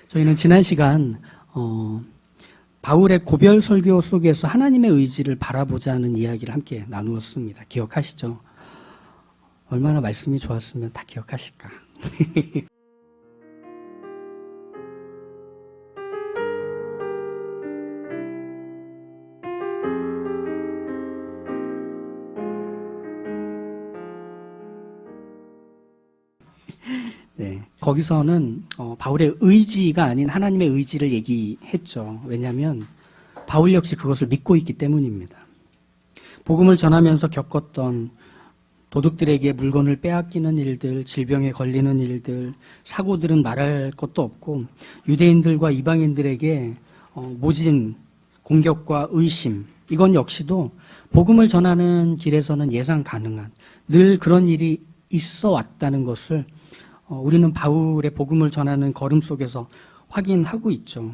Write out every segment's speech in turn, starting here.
저희는 지난 시간 바울의 고별 설교 속에서 하나님의 의지를 바라보자는 이야기를 함께 나누었습니다. 기억하시죠? 얼마나 말씀이 좋았으면 다 기억하실까? 네, 거기서는 바울의 의지가 아닌 하나님의 의지를 얘기했죠. 왜냐하면 바울 역시 그것을 믿고 있기 때문입니다. 복음을 전하면서 겪었던 도둑들에게 물건을 빼앗기는 일들, 질병에 걸리는 일들, 사고들은 말할 것도 없고 유대인들과 이방인들에게 모진 공격과 의심, 이건 역시도 복음을 전하는 길에서는 예상 가능한 늘 그런 일이 있어 왔다는 것을 우리는 바울의 복음을 전하는 걸음 속에서 확인하고 있죠.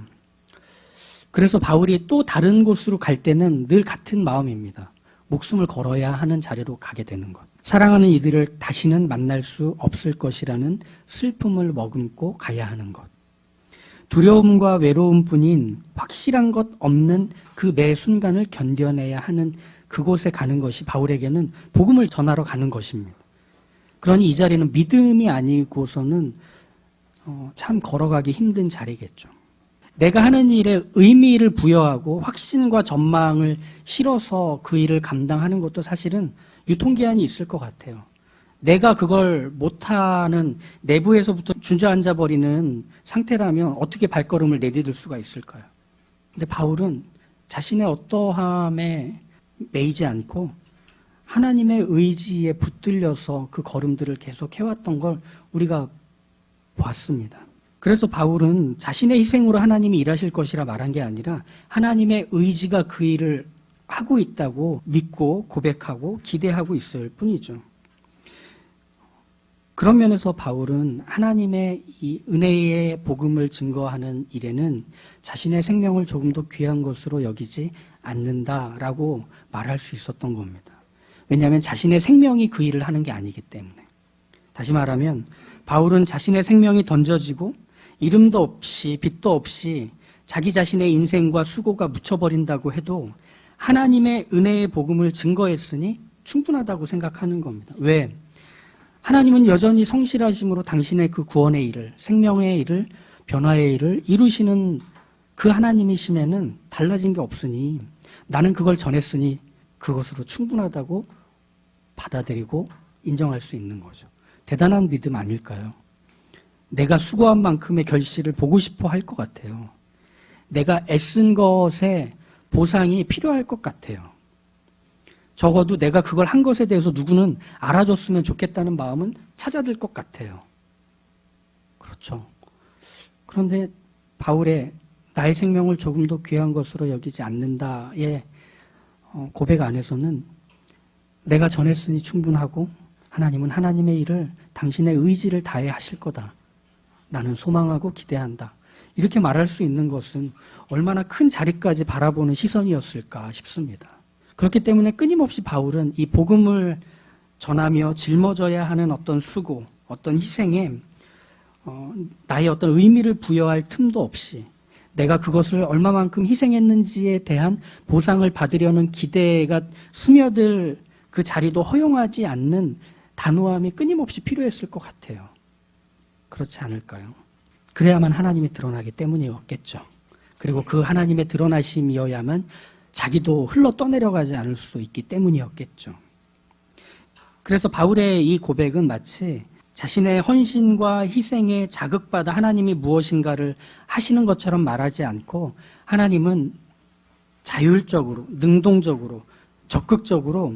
그래서 바울이 또 다른 곳으로 갈 때는 늘 같은 마음입니다. 목숨을 걸어야 하는 자리로 가게 되는 것. 사랑하는 이들을 다시는 만날 수 없을 것이라는 슬픔을 머금고 가야 하는 것. 두려움과 외로움뿐인 확실한 것 없는 그 매 순간을 견뎌내야 하는 그곳에 가는 것이 바울에게는 복음을 전하러 가는 것입니다. 그러니 이 자리는 믿음이 아니고서는 참 걸어가기 힘든 자리겠죠. 내가 하는 일에 의미를 부여하고 확신과 전망을 실어서 그 일을 감당하는 것도 사실은 유통기한이 있을 것 같아요. 내가 그걸 못하는 내부에서부터 주저앉아 버리는 상태라면 어떻게 발걸음을 내디딜 수가 있을까요? 근데 바울은 자신의 어떠함에 매이지 않고 하나님의 의지에 붙들려서 그 걸음들을 계속 해왔던 걸 우리가 보았습니다. 그래서 바울은 자신의 희생으로 하나님이 일하실 것이라 말한 게 아니라 하나님의 의지가 그 일을 하고 있다고 믿고 고백하고 기대하고 있을 뿐이죠. 그런 면에서 바울은 하나님의 이 은혜의 복음을 증거하는 일에는 자신의 생명을 조금 더 귀한 것으로 여기지 않는다라고 말할 수 있었던 겁니다. 왜냐하면 자신의 생명이 그 일을 하는 게 아니기 때문에. 다시 말하면 바울은 자신의 생명이 던져지고 이름도 없이 빛도 없이 자기 자신의 인생과 수고가 묻혀버린다고 해도 하나님의 은혜의 복음을 증거했으니 충분하다고 생각하는 겁니다. 왜? 하나님은 여전히 성실하심으로 당신의 그 구원의 일을, 생명의 일을, 변화의 일을 이루시는 그 하나님이심에는 달라진 게 없으니 나는 그걸 전했으니 그것으로 충분하다고 받아들이고 인정할 수 있는 거죠. 대단한 믿음 아닐까요? 내가 수고한 만큼의 결실을 보고 싶어 할 것 같아요. 내가 애쓴 것에 보상이 필요할 것 같아요. 적어도 내가 그걸 한 것에 대해서 누구는 알아줬으면 좋겠다는 마음은 찾아들 것 같아요. 그렇죠. 그런데 바울의 나의 생명을 조금 더 귀한 것으로 여기지 않는다의 고백 안에서는 내가 전했으니 충분하고 하나님은 하나님의 일을 당신의 의지를 다해 하실 거다. 나는 소망하고 기대한다. 이렇게 말할 수 있는 것은 얼마나 큰 자리까지 바라보는 시선이었을까 싶습니다. 그렇기 때문에 끊임없이 바울은 이 복음을 전하며 짊어져야 하는 어떤 수고, 어떤 희생에 나의 어떤 의미를 부여할 틈도 없이 내가 그것을 얼마만큼 희생했는지에 대한 보상을 받으려는 기대가 스며들 그 자리도 허용하지 않는 단호함이 끊임없이 필요했을 것 같아요. 그렇지 않을까요? 그래야만 하나님이 드러나기 때문이었겠죠. 그리고 그 하나님의 드러나심이어야만 자기도 흘러 떠내려가지 않을 수 있기 때문이었겠죠. 그래서 바울의 이 고백은 마치 자신의 헌신과 희생에 자극받아 하나님이 무엇인가를 하시는 것처럼 말하지 않고 하나님은 자율적으로, 능동적으로, 적극적으로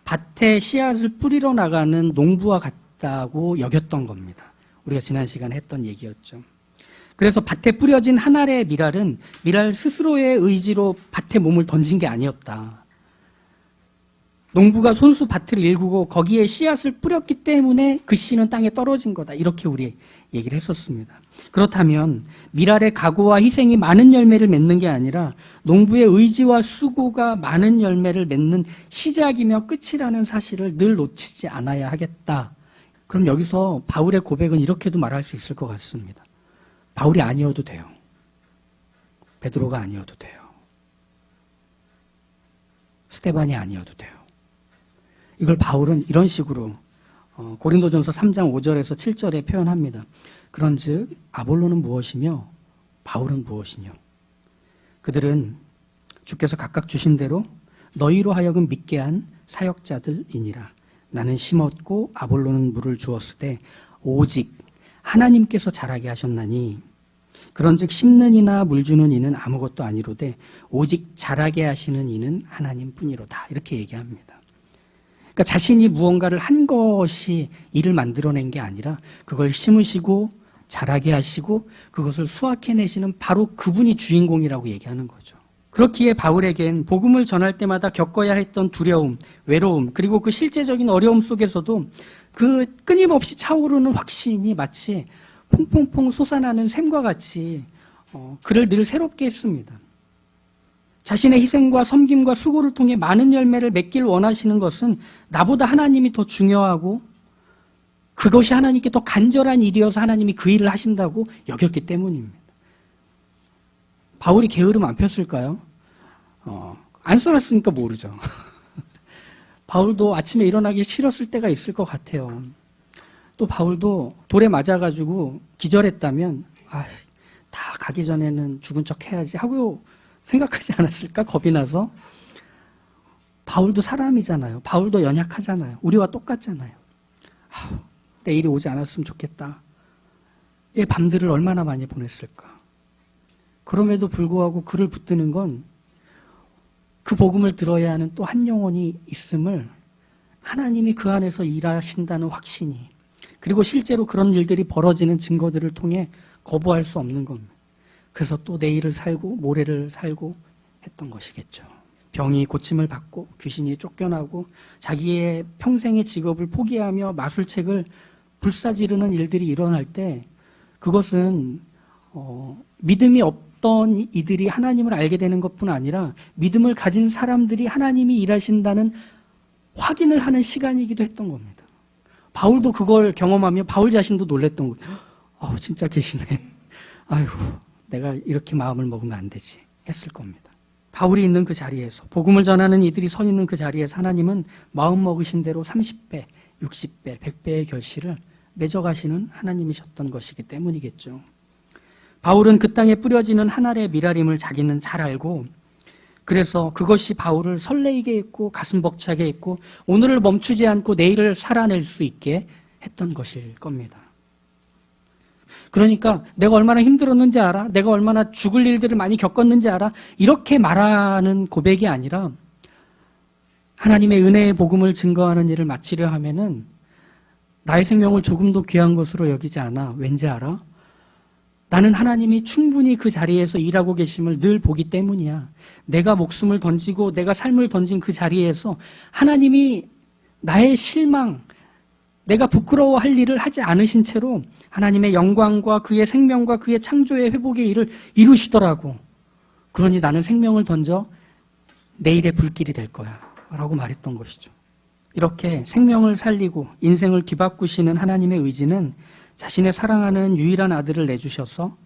밭에 씨앗을 뿌리러 나가는 농부와 같다고 여겼던 겁니다. 우리가 지난 시간에 했던 얘기였죠. 그래서 밭에 뿌려진 한 알의 밀알은 밀알 스스로의 의지로 밭에 몸을 던진 게 아니었다. 농부가 손수 밭을 일구고 거기에 씨앗을 뿌렸기 때문에 그 씨는 땅에 떨어진 거다. 이렇게 우리 얘기를 했었습니다. 그렇다면 밀알의 각오와 희생이 많은 열매를 맺는 게 아니라 농부의 의지와 수고가 많은 열매를 맺는 시작이며 끝이라는 사실을 늘 놓치지 않아야 하겠다. 그럼 여기서 바울의 고백은 이렇게도 말할 수 있을 것 같습니다. 바울이 아니어도 돼요. 베드로가 아니어도 돼요. 스데반이 아니어도 돼요. 이걸 바울은 이런 식으로 고린도전서 3장 5절에서 7절에 표현합니다. 그런즉 아볼로는 무엇이며 바울은 무엇이뇨? 그들은 주께서 각각 주신 대로 너희로 하여금 믿게 한 사역자들이니라. 나는 심었고 아볼로는 물을 주었으되 오직 하나님께서 자라게 하셨나니 그런즉 심는 이나 물 주는 이는 아무것도 아니로되 오직 자라게 하시는 이는 하나님뿐이로다. 이렇게 얘기합니다. 그러니까 자신이 무언가를 한 것이 일을 만들어낸 게 아니라 그걸 심으시고 자라게 하시고 그것을 수확해내시는 바로 그분이 주인공이라고 얘기하는 거죠. 그렇기에 바울에겐 복음을 전할 때마다 겪어야 했던 두려움, 외로움, 그리고 그 실제적인 어려움 속에서도 그 끊임없이 차오르는 확신이 마치 퐁퐁퐁 솟아나는 샘과 같이 그를 늘 새롭게 했습니다. 자신의 희생과 섬김과 수고를 통해 많은 열매를 맺길 원하시는 것은 나보다 하나님이 더 중요하고 그것이 하나님께 더 간절한 일이어서 하나님이 그 일을 하신다고 여겼기 때문입니다. 바울이 게으름 안 폈을까요? 안 써놨으니까 모르죠. 바울도 아침에 일어나기 싫었을 때가 있을 것 같아요. 또 바울도 돌에 맞아가지고 기절했다면 다 가기 전에는 죽은 척 해야지 하고 생각하지 않았을까? 겁이 나서. 바울도 사람이잖아요. 바울도 연약하잖아요. 우리와 똑같잖아요. 내일이 오지 않았으면 좋겠다. 이 밤들을 얼마나 많이 보냈을까? 그럼에도 불구하고 그를 붙드는 건 그 복음을 들어야 하는 또 한 영혼이 있음을 하나님이 그 안에서 일하신다는 확신이 그리고 실제로 그런 일들이 벌어지는 증거들을 통해 거부할 수 없는 겁니다. 그래서 또 내일을 살고 모레를 살고 했던 것이겠죠. 병이 고침을 받고 귀신이 쫓겨나고 자기의 평생의 직업을 포기하며 마술책을 불사지르는 일들이 일어날 때 그것은 믿음이 없던 이들이 하나님을 알게 되는 것뿐 아니라 믿음을 가진 사람들이 하나님이 일하신다는 확인을 하는 시간이기도 했던 겁니다. 바울도 그걸 경험하며 바울 자신도 놀랬던 거예요. 진짜 계시네. 아이고 내가 이렇게 마음을 먹으면 안 되지 했을 겁니다. 바울이 있는 그 자리에서 복음을 전하는 이들이 서 있는 그 자리에서 하나님은 마음 먹으신 대로 30배, 60배, 100배의 결실을 맺어가시는 하나님이셨던 것이기 때문이겠죠. 바울은 그 땅에 뿌려지는 한 알의 미라림을 자기는 잘 알고 그래서 그것이 바울을 설레이게 했고 가슴 벅차게 했고 오늘을 멈추지 않고 내일을 살아낼 수 있게 했던 것일 겁니다. 그러니까 내가 얼마나 힘들었는지 알아? 내가 얼마나 죽을 일들을 많이 겪었는지 알아? 이렇게 말하는 고백이 아니라 하나님의 은혜의 복음을 증거하는 일을 마치려 하면은 나의 생명을 조금도 귀한 것으로 여기지 않아. 왠지 알아? 나는 하나님이 충분히 그 자리에서 일하고 계심을 늘 보기 때문이야. 내가 목숨을 던지고 내가 삶을 던진 그 자리에서 하나님이 나의 실망, 내가 부끄러워할 일을 하지 않으신 채로 하나님의 영광과 그의 생명과 그의 창조의 회복의 일을 이루시더라고. 그러니 나는 생명을 던져 내일의 불길이 될 거야 라고 말했던 것이죠. 이렇게 생명을 살리고 인생을 뒤바꾸시는 하나님의 의지는 자신의 사랑하는 유일한 아들을 내주셔서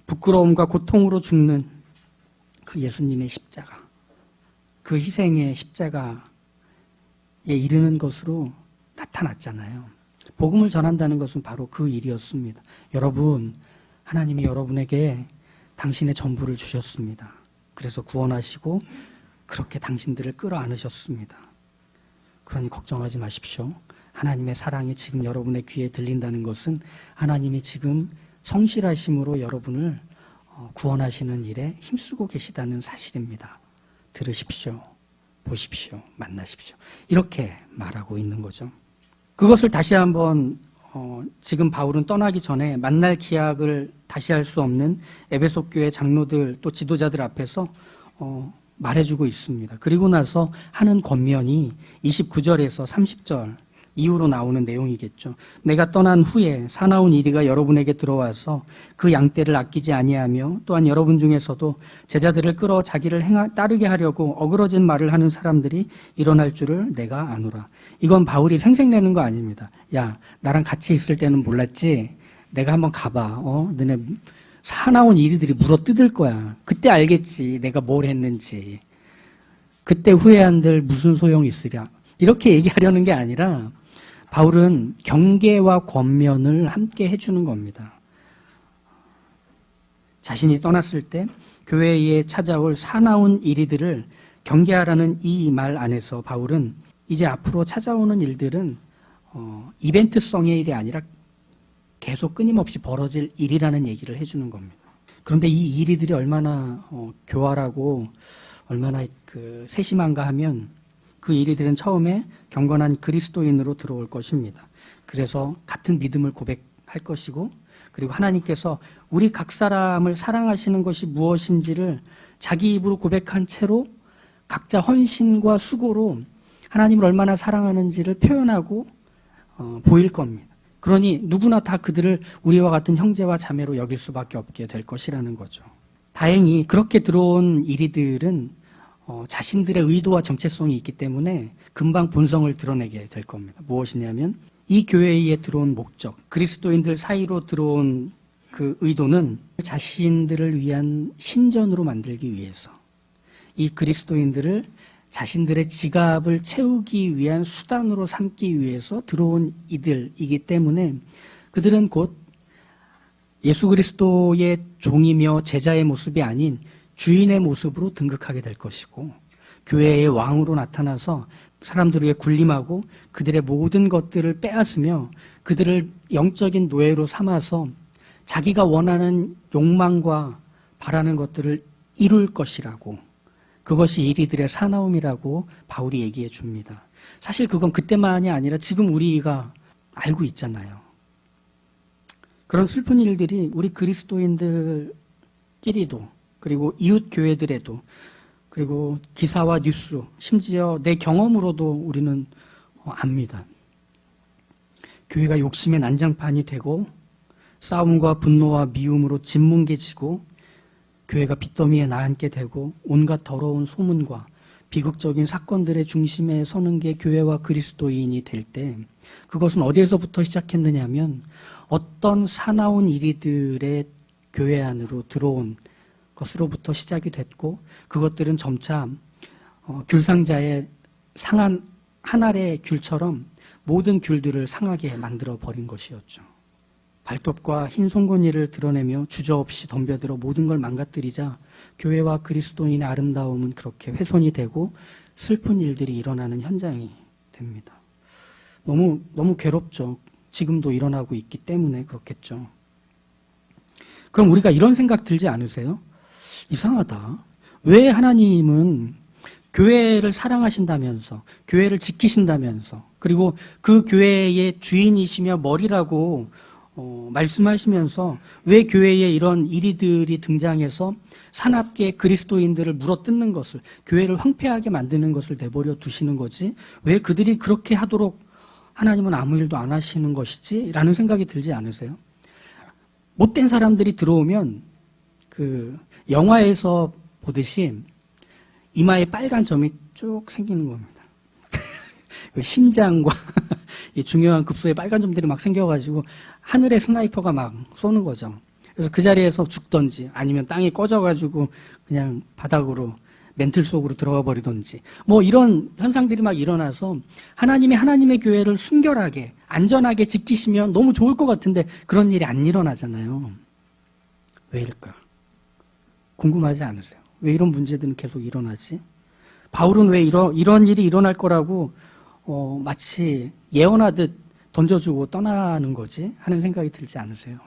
부끄러움과 고통으로 죽는 그 예수님의 십자가, 그 희생의 십자가에 이르는 것으로 나타났잖아요. 복음을 전한다는 것은 바로 그 일이었습니다. 여러분, 하나님이 여러분에게 당신의 전부를 주셨습니다. 그래서 구원하시고 그렇게 당신들을 끌어안으셨습니다. 그러니 걱정하지 마십시오. 하나님의 사랑이 지금 여러분의 귀에 들린다는 것은 하나님이 지금 성실하심으로 여러분을 구원하시는 일에 힘쓰고 계시다는 사실입니다. 들으십시오. 보십시오. 만나십시오. 이렇게 말하고 있는 거죠. 그것을 다시 한번 지금 바울은 떠나기 전에 만날 기약을 다시 할 수 없는 에베소 교회 장로들 또 지도자들 앞에서 말해주고 있습니다. 그리고 나서 하는 권면이 29절에서 30절 이후로 나오는 내용이겠죠. 내가 떠난 후에 사나운 이리가 여러분에게 들어와서 그 양떼를 아끼지 아니하며 또한 여러분 중에서도 제자들을 끌어 자기를 따르게 하려고 어그러진 말을 하는 사람들이 일어날 줄을 내가 아노라. 이건 바울이 생색내는 거 아닙니다. 야, 나랑 같이 있을 때는 몰랐지? 내가 한번 가봐. 너네 사나운 이리들이 물어 뜯을 거야. 그때 알겠지. 내가 뭘 했는지. 그때 후회한들 무슨 소용이 있으랴. 이렇게 얘기하려는 게 아니라 바울은 경계와 권면을 함께 해주는 겁니다. 자신이 떠났을 때 교회에 찾아올 사나운 이리들을 경계하라는 이 말 안에서 바울은 이제 앞으로 찾아오는 일들은 이벤트성의 일이 아니라 계속 끊임없이 벌어질 일이라는 얘기를 해주는 겁니다. 그런데 이 이리들이 얼마나 교활하고 얼마나 세심한가 하면 그 이리들은 처음에 경건한 그리스도인으로 들어올 것입니다. 그래서 같은 믿음을 고백할 것이고 그리고 하나님께서 우리 각 사람을 사랑하시는 것이 무엇인지를 자기 입으로 고백한 채로 각자 헌신과 수고로 하나님을 얼마나 사랑하는지를 표현하고 보일 겁니다. 그러니 누구나 다 그들을 우리와 같은 형제와 자매로 여길 수밖에 없게 될 것이라는 거죠. 다행히 그렇게 들어온 이리들은 자신들의 의도와 정체성이 있기 때문에 금방 본성을 드러내게 될 겁니다. 무엇이냐면 이 교회에 들어온 목적, 그리스도인들 사이로 들어온 그 의도는 자신들을 위한 신전으로 만들기 위해서 이 그리스도인들을 자신들의 지갑을 채우기 위한 수단으로 삼기 위해서 들어온 이들이기 때문에 그들은 곧 예수 그리스도의 종이며 제자의 모습이 아닌 주인의 모습으로 등극하게 될 것이고 교회의 왕으로 나타나서 사람들을 위해 군림하고 그들의 모든 것들을 빼앗으며 그들을 영적인 노예로 삼아서 자기가 원하는 욕망과 바라는 것들을 이룰 것이라고 그것이 이리들의 사나움이라고 바울이 얘기해 줍니다. 사실 그건 그때만이 아니라 지금 우리가 알고 있잖아요. 그런 슬픈 일들이 우리 그리스도인들끼리도 그리고 이웃 교회들에도 그리고 기사와 뉴스 심지어 내 경험으로도 우리는 압니다. 교회가 욕심의 난장판이 되고 싸움과 분노와 미움으로 짓뭉개지고 교회가 빚더미에 나앉게 되고 온갖 더러운 소문과 비극적인 사건들의 중심에 서는 게 교회와 그리스도인이 될 때 그것은 어디에서부터 시작했느냐면 어떤 사나운 이리들의 교회 안으로 들어온 것으로부터 시작이 됐고 그것들은 점차 귤상자의 상한 한 알의 귤처럼 모든 귤들을 상하게 만들어 버린 것이었죠. 발톱과 흰 송곳니를 드러내며 주저없이 덤벼들어 모든 걸 망가뜨리자 교회와 그리스도인의 아름다움은 그렇게 훼손이 되고 슬픈 일들이 일어나는 현장이 됩니다. 너무 괴롭죠. 지금도 일어나고 있기 때문에 그렇겠죠. 그럼 우리가 이런 생각 들지 않으세요? 이상하다. 왜 하나님은 교회를 사랑하신다면서 교회를 지키신다면서 그리고 그 교회의 주인이시며 머리라고 말씀하시면서 왜 교회에 이런 이리들이 등장해서 사납게 그리스도인들을 물어뜯는 것을 교회를 황폐하게 만드는 것을 내버려 두시는 거지 왜 그들이 그렇게 하도록 하나님은 아무 일도 안 하시는 것이지? 라는 생각이 들지 않으세요? 못된 사람들이 들어오면 그 영화에서 보듯이 이마에 빨간 점이 쭉 생기는 겁니다. 심장과 중요한 급소에 빨간 점들이 막 생겨가지고 하늘에 스나이퍼가 막 쏘는 거죠. 그래서 그 자리에서 죽던지 아니면 땅이 꺼져가지고 그냥 바닥으로 멘틀 속으로 들어가 버리던지 뭐 이런 현상들이 막 일어나서 하나님의 교회를 순결하게 안전하게 지키시면 너무 좋을 것 같은데 그런 일이 안 일어나잖아요. 왜일까? 궁금하지 않으세요? 왜 이런 문제들은 계속 일어나지? 바울은 왜 이런 일이 일어날 거라고 마치 예언하듯 던져주고 떠나는 거지? 하는 생각이 들지 않으세요?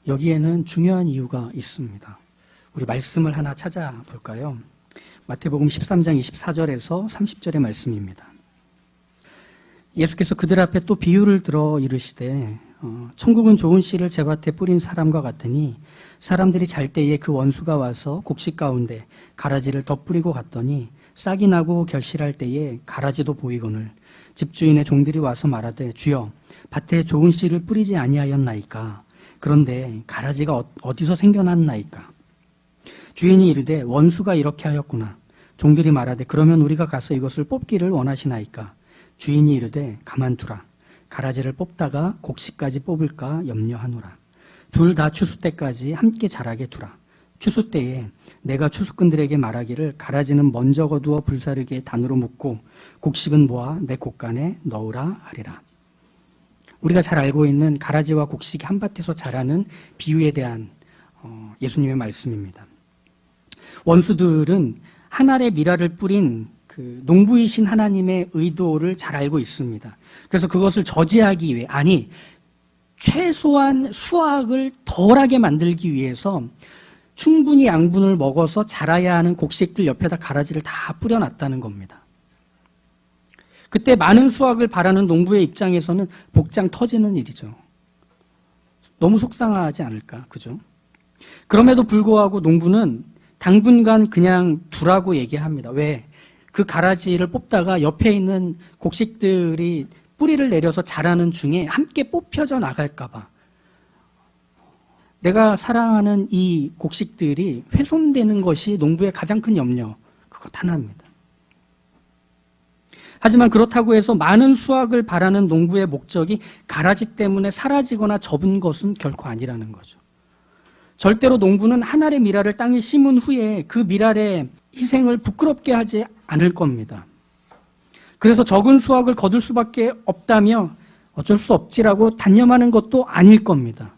여기에는 중요한 이유가 있습니다. 우리 말씀을 하나 찾아볼까요? 마태복음 13장 24절에서 30절의 말씀입니다. 예수께서 그들 앞에 또 비유를 들어 이르시되 천국은 좋은 씨를 제밭에 뿌린 사람과 같으니 사람들이 잘 때에 그 원수가 와서 곡식 가운데 가라지를 덧뿌리고 갔더니 싹이 나고 결실할 때에 가라지도 보이거늘 집주인의 종들이 와서 말하되 주여 밭에 좋은 씨를 뿌리지 아니하였나이까 그런데 가라지가 어디서 생겨났나이까 주인이 이르되 원수가 이렇게 하였구나 종들이 말하되 그러면 우리가 가서 이것을 뽑기를 원하시나이까 주인이 이르되 가만두라 가라지를 뽑다가 곡식까지 뽑을까 염려하노라. 둘 다 추수 때까지 함께 자라게 두라. 추수 때에 내가 추수꾼들에게 말하기를 가라지는 먼저 거두어 불사르게 단으로 묶고 곡식은 모아 내 곡간에 넣으라 하리라. 우리가 잘 알고 있는 가라지와 곡식이 한밭에서 자라는 비유에 대한 예수님의 말씀입니다. 원수들은 한 알의 미랄을 뿌린 그 농부이신 하나님의 의도를 잘 알고 있습니다. 그래서 그것을 저지하기 위해, 아니 최소한 수확을 덜하게 만들기 위해서 충분히 양분을 먹어서 자라야 하는 곡식들 옆에다 가라지를 다 뿌려놨다는 겁니다. 그때 많은 수확을 바라는 농부의 입장에서는 복장 터지는 일이죠. 너무 속상하지 않을까, 그죠? 그럼에도 불구하고 농부는 당분간 그냥 두라고 얘기합니다. 왜? 그 가라지를 뽑다가 옆에 있는 곡식들이 뿌리를 내려서 자라는 중에 함께 뽑혀져 나갈까 봐. 내가 사랑하는 이 곡식들이 훼손되는 것이 농부의 가장 큰 염려, 그것 하나입니다. 하지만 그렇다고 해서 많은 수확을 바라는 농부의 목적이 가라지 때문에 사라지거나 접은 것은 결코 아니라는 거죠. 절대로 농부는 한 알의 미랄을 땅에 심은 후에 그 미랄의 희생을 부끄럽게 하지 않을 겁니다. 그래서 적은 수확을 거둘 수밖에 없다며 어쩔 수 없지라고 단념하는 것도 아닐 겁니다.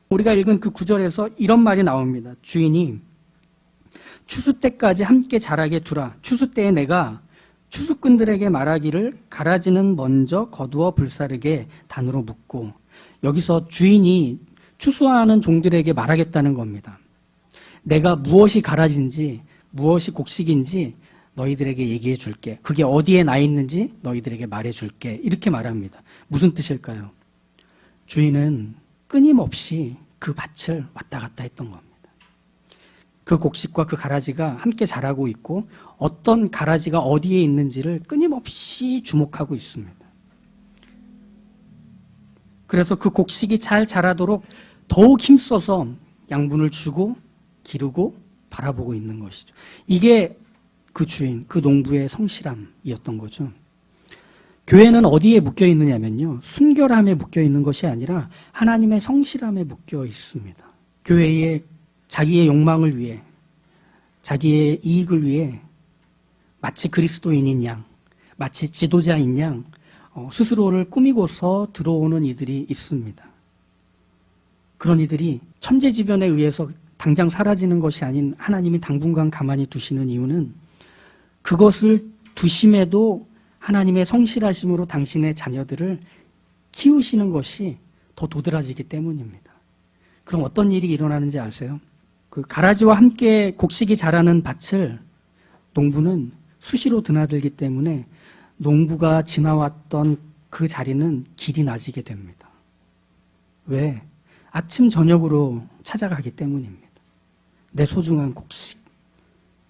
우리가 읽은 그 구절에서 이런 말이 나옵니다. 주인이 추수 때까지 함께 자라게 두라. 추수 때에 내가 추수꾼들에게 말하기를 가라지는 먼저 거두어 불사르게 단으로 묶고, 여기서 주인이 추수하는 종들에게 말하겠다는 겁니다. 내가 무엇이 가라지인지 무엇이 곡식인지 너희들에게 얘기해 줄게. 그게 어디에 나 있는지 너희들에게 말해 줄게. 이렇게 말합니다. 무슨 뜻일까요? 주인은 끊임없이 그 밭을 왔다 갔다 했던 겁니다. 그 곡식과 그 가라지가 함께 자라고 있고 어떤 가라지가 어디에 있는지를 끊임없이 주목하고 있습니다. 그래서 그 곡식이 잘 자라도록 더욱 힘써서 양분을 주고 기르고 바라보고 있는 것이죠. 이게 그 주인, 그 농부의 성실함이었던 거죠. 교회는 어디에 묶여 있느냐면요, 순결함에 묶여 있는 것이 아니라 하나님의 성실함에 묶여 있습니다. 교회의 자기의 욕망을 위해, 자기의 이익을 위해 마치 그리스도인인 양, 마치 지도자인 양 스스로를 꾸미고서 들어오는 이들이 있습니다. 그런 이들이 천재지변에 의해서 당장 사라지는 것이 아닌 하나님이 당분간 가만히 두시는 이유는 그것을 두심에도 하나님의 성실하심으로 당신의 자녀들을 키우시는 것이 더 도드라지기 때문입니다. 그럼 어떤 일이 일어나는지 아세요? 그 가라지와 함께 곡식이 자라는 밭을 농부는 수시로 드나들기 때문에 농부가 지나왔던 그 자리는 길이 낮아지게 됩니다. 왜? 아침 저녁으로 찾아가기 때문입니다. 내 소중한 곡식,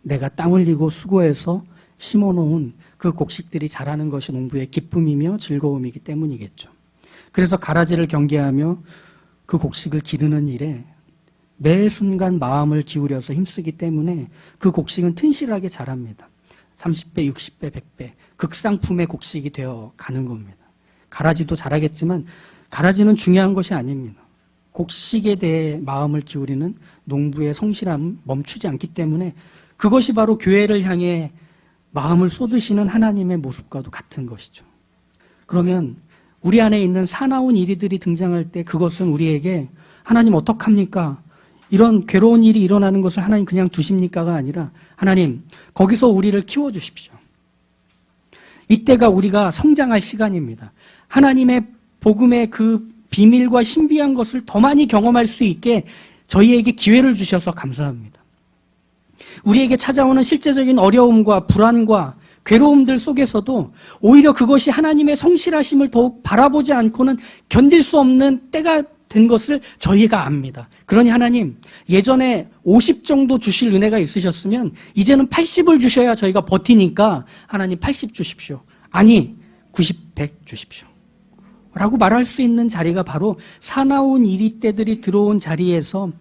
내가 땀 흘리고 수고해서 심어놓은 그 곡식들이 자라는 것이 농부의 기쁨이며 즐거움이기 때문이겠죠. 그래서 가라지를 경계하며 그 곡식을 기르는 일에 매 순간 마음을 기울여서 힘쓰기 때문에 그 곡식은 튼실하게 자랍니다. 30배, 60배, 100배 극상품의 곡식이 되어 가는 겁니다. 가라지도 자라겠지만 가라지는 중요한 것이 아닙니다. 곡식에 대해 마음을 기울이는 농부의 성실함은 멈추지 않기 때문에 그것이 바로 교회를 향해 마음을 쏟으시는 하나님의 모습과도 같은 것이죠. 그러면 우리 안에 있는 사나운 이리들이 등장할 때 그것은 우리에게 하나님 어떡합니까? 이런 괴로운 일이 일어나는 것을 하나님 그냥 두십니까가 아니라 하나님 거기서 우리를 키워주십시오. 이때가 우리가 성장할 시간입니다. 하나님의 복음의 그 비밀과 신비한 것을 더 많이 경험할 수 있게 저희에게 기회를 주셔서 감사합니다. 우리에게 찾아오는 실제적인 어려움과 불안과 괴로움들 속에서도 오히려 그것이 하나님의 성실하심을 더욱 바라보지 않고는 견딜 수 없는 때가 된 것을 저희가 압니다. 그러니 하나님, 예전에 50 정도 주실 은혜가 있으셨으면 이제는 80을 주셔야 저희가 버티니까 하나님 80 주십시오. 아니 90, 100 주십시오. 라고 말할 수 있는 자리가 바로 사나운 이리때들이 들어온 자리에서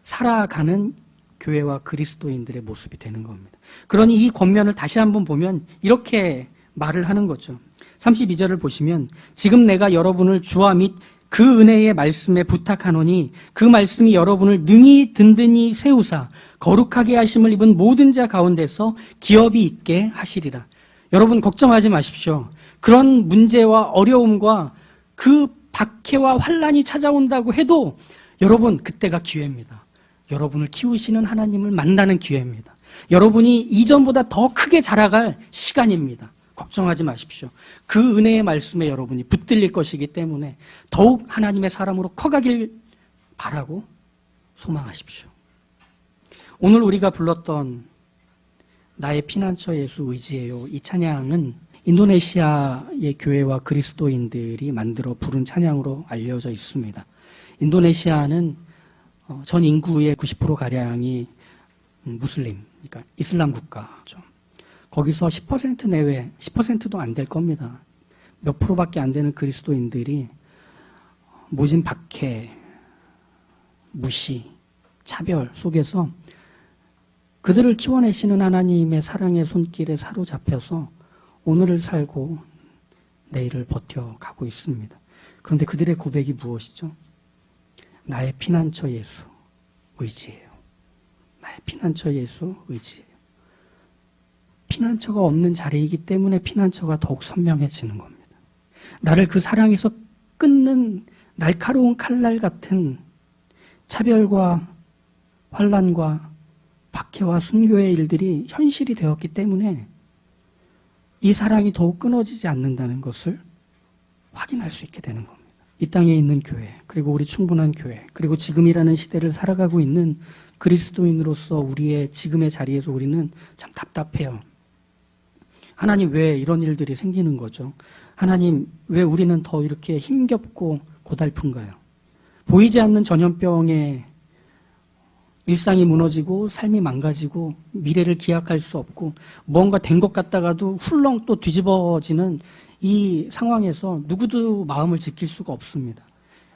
살아가는 교회와 그리스도인들의 모습이 되는 겁니다. 그러니 이 권면을 다시 한번 보면 이렇게 말을 하는 거죠. 32절을 보시면 지금 내가 여러분을 주와 및 그 은혜의 말씀에 부탁하노니 그 말씀이 여러분을 능히 든든히 세우사 거룩하게 하심을 입은 모든 자 가운데서 기업이 있게 하시리라. 여러분 걱정하지 마십시오. 그런 문제와 어려움과 그 박해와 환난이 찾아온다고 해도 여러분 그때가 기회입니다. 여러분을 키우시는 하나님을 만나는 기회입니다. 여러분이 이전보다 더 크게 자라갈 시간입니다. 걱정하지 마십시오. 그 은혜의 말씀에 여러분이 붙들릴 것이기 때문에 더욱 하나님의 사람으로 커가길 바라고 소망하십시오. 오늘 우리가 불렀던 나의 피난처 예수 의지해요. 이 찬양은 인도네시아의 교회와 그리스도인들이 만들어 부른 찬양으로 알려져 있습니다. 인도네시아는 전 인구의 90%가량이 무슬림, 그러니까 이슬람 국가죠. 거기서 10% 내외, 10%도 안 될 겁니다. 몇 프로밖에 안 되는 그리스도인들이 모진 박해, 무시, 차별 속에서 그들을 키워내시는 하나님의 사랑의 손길에 사로잡혀서 오늘을 살고 내일을 버텨가고 있습니다. 그런데 그들의 고백이 무엇이죠? 나의 피난처 예수 의지해요. 나의 피난처 예수 의지해요. 피난처가 없는 자리이기 때문에 피난처가 더욱 선명해지는 겁니다. 나를 그 사랑에서 끊는 날카로운 칼날 같은 차별과 환난과 박해와 순교의 일들이 현실이 되었기 때문에 이 사랑이 더욱 끊어지지 않는다는 것을 확인할 수 있게 되는 겁니다. 이 땅에 있는 교회, 그리고 우리 충분한 교회, 그리고 지금이라는 시대를 살아가고 있는 그리스도인으로서 우리의 지금의 자리에서 우리는 참 답답해요. 하나님 왜 이런 일들이 생기는 거죠? 하나님 왜 우리는 더 이렇게 힘겹고 고달픈가요? 보이지 않는 전염병에 일상이 무너지고 삶이 망가지고 미래를 기약할 수 없고 뭔가 된 것 같다가도 훌렁 또 뒤집어지는 이 상황에서 누구도 마음을 지킬 수가 없습니다.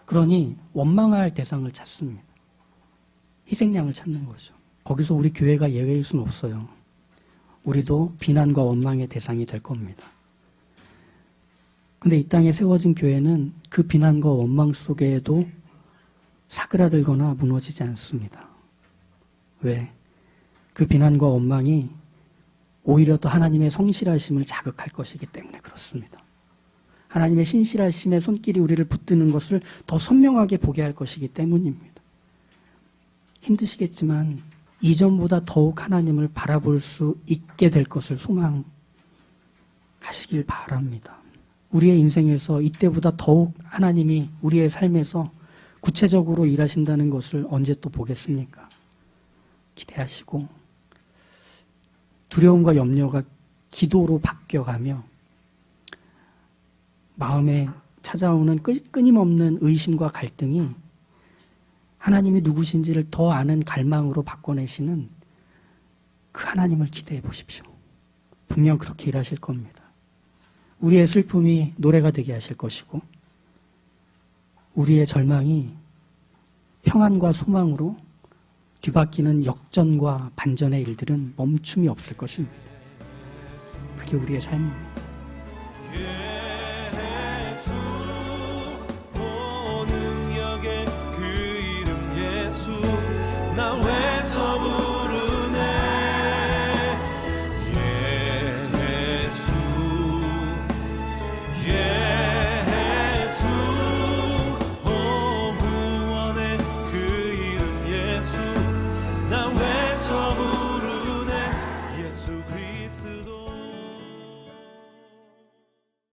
그러니 원망할 대상을 찾습니다. 희생양을 찾는 거죠. 거기서 우리 교회가 예외일 수는 없어요. 우리도 비난과 원망의 대상이 될 겁니다. 근데 이 땅에 세워진 교회는 그 비난과 원망 속에도 사그라들거나 무너지지 않습니다. 왜? 그 비난과 원망이 오히려 더 하나님의 성실하심을 자극할 것이기 때문에 그렇습니다. 하나님의 신실하심의 손길이 우리를 붙드는 것을 더 선명하게 보게 할 것이기 때문입니다. 힘드시겠지만 이전보다 더욱 하나님을 바라볼 수 있게 될 것을 소망하시길 바랍니다. 우리의 인생에서 이때보다 더욱 하나님이 우리의 삶에서 구체적으로 일하신다는 것을 언제 또 보겠습니까? 기대하시고 두려움과 염려가 기도로 바뀌어가며 마음에 찾아오는 끊임없는 의심과 갈등이 하나님이 누구신지를 더 아는 갈망으로 바꿔내시는 그 하나님을 기대해 보십시오. 분명 그렇게 일하실 겁니다. 우리의 슬픔이 노래가 되게 하실 것이고 우리의 절망이 평안과 소망으로 뒤바뀌는 역전과 반전의 일들은 멈춤이 없을 것입니다. 그게 우리의 삶입니다.